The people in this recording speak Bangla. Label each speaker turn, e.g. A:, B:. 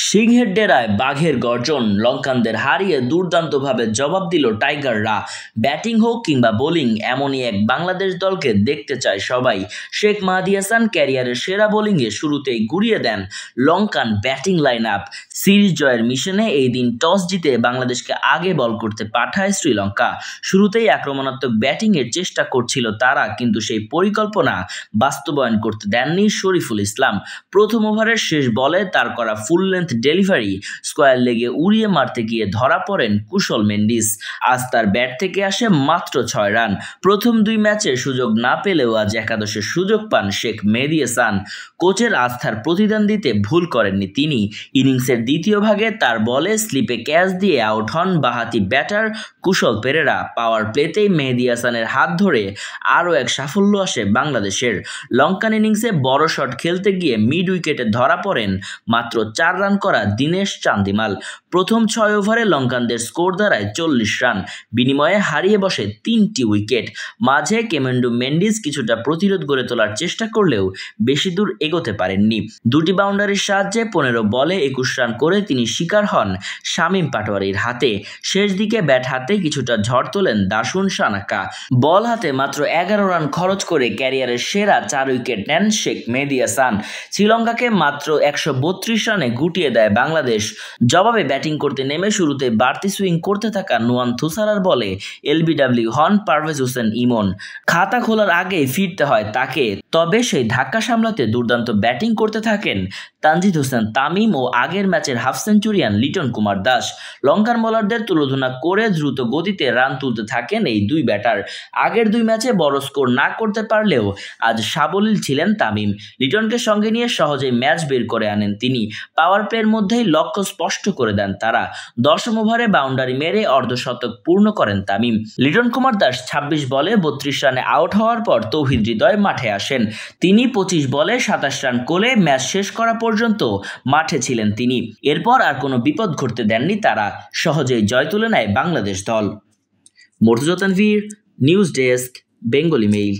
A: সিংহের ডেরায় বাঘের গর্জন, লঙ্কানদের হারিয়ে দুর্দান্তভাবে জবাব দিল টাইগাররা। ব্যাটিং হোক কিংবা বোলিং, এমনই এক বাংলাদেশ দলকে দেখতে চায় সবাই। শেখ মাহদী হাসান ক্যারিয়ারের সেরা বোলিংয়ে শুরুতেই গুড়িয়ে দেন Lankan batting line up. Series জয়ের মিশনে এই দিন টস জিতে বাংলাদেশকে আগে বল করতে পাঠায় শ্রীলঙ্কা। শুরুতেই আক্রমণাত্মক ব্যাটিংয়ের চেষ্টা করছিল তারা, কিন্তু সেই পরিকল্পনা বাস্তবায়ন করতে দেননি শরীফুল ইসলাম। প্রথম ওভারের শেষ বলে তার করা ফুল লেন্থ ডেলিভারি স্কোয়ার লেগে উড়িয়ে মারতে গিয়ে ধরা পড়েন কুশল মেন্ডিস। আজ তার ব্যাট থেকে আসে মাত্র 6 রান। প্রথম 2 ম্যাচে সুযোগ না পেলেও আজ একাদশে সুযোগ পান শেখ মেহেদী হাসান। কোচের আস্থার প্রতিদান দিতে ভুল করেননি তিনি। ইনিংসের দ্বিতীয় ভাগে তার বলে স্লিপে ক্যাচ দিয়ে আউট হন বাঁহাতি ব্যাটার কুশল পেরেরা। পাওয়ার প্লেতেই মেহেদী হাসানের হাত ধরে আরও এক সাফল্য আসে বাংলাদেশের। লঙ্কান ইনিংসে বড় শট খেলতে গিয়ে মিড উইকেটে ধরা পড়েন মাত্র 4 রান করা দীনেশ চান্দিমাল। প্রথম 6 ওভারে লঙ্কানদের স্কোর দাঁড়ায় 40 রান, বিনিময়ে হারিয়ে বসে 3টি উইকেট। মাঝে কেমেন্ডু মেন্ডিস কিছুটা প্রতিরোধ গড়ে তোলার চেষ্টা করলেও বেশি দূর এগোতে পারেননি। 2টি বাউন্ডারির সাহায্যে 15 বলে 21 রান করে তিনি শিকার হন শামীম পাটোয়ারির হাতে। শেষ দিকে ব্যাট হাতে কিছুটা ঝড় তোলেন দাসুন সানাকা। বল হাতে মাত্র 11 রান খরচ করে ক্যারিয়ারের সেরা 4 উইকেট নেন শেখ মেহেদী হাসান। শ্রীলঙ্কাকে মাত্র 132 রানে গুটিয়ে দেয় বাংলাদেশ। জবাবে ব্যাটিং করতে নেমে শুরুতে বাড়তি সুইং করতে থাকা নুয়ান থুসারার বলে এলবিডব্লিউ হন পারভেজ হোসেন ইমন। খাতা খোলার আগেই ফিরতে হয় তাকে, তবে সেই ধাক্কা সামলাতে দুর্দান্ত ব্যাটিং করতে থাকেন তানজিদ হোসেন তামিম ও আগের ম্যাচের হাফ সেঞ্চুরিয়ান লিটন কুমার দাস। লঙ্কান বোলারদের তুলোধনা করে দ্রুত গতিতে রান তুলতে থাকেন এই 2 ব্যাটার। আগের 2 ম্যাচে বড় স্কোর না করতে পারলেও আজ সাবলীল ছিলেন তামিম। লিটনকে সঙ্গে নিয়ে সহজেই ম্যাচ বের করে আনেন তিনি। পাওয়ার প্লের মধ্যেই লক্ষ্য স্পষ্ট করে দেন তারা। 10ম ওভারে বাউন্ডারি মেরে অর্ধশতক পূর্ণ করেন তামিম। লিটন কুমার দাস 26 বলে 32 রানে আউট হওয়ার পর তৌহিদ হৃদয় মাঠে আসেন। তিনি 25 বলে 27 রান করে ম্যাচ শেষ করা পর্যন্ত মাঠে ছিলেন তিনি। এরপর আর কোনো বিপদ ঘটতে দেননি তারা। সহজেই জয় তুলে নেয় বাংলাদেশ দল। Mortuza Tanvir, news desk, Bengali mail.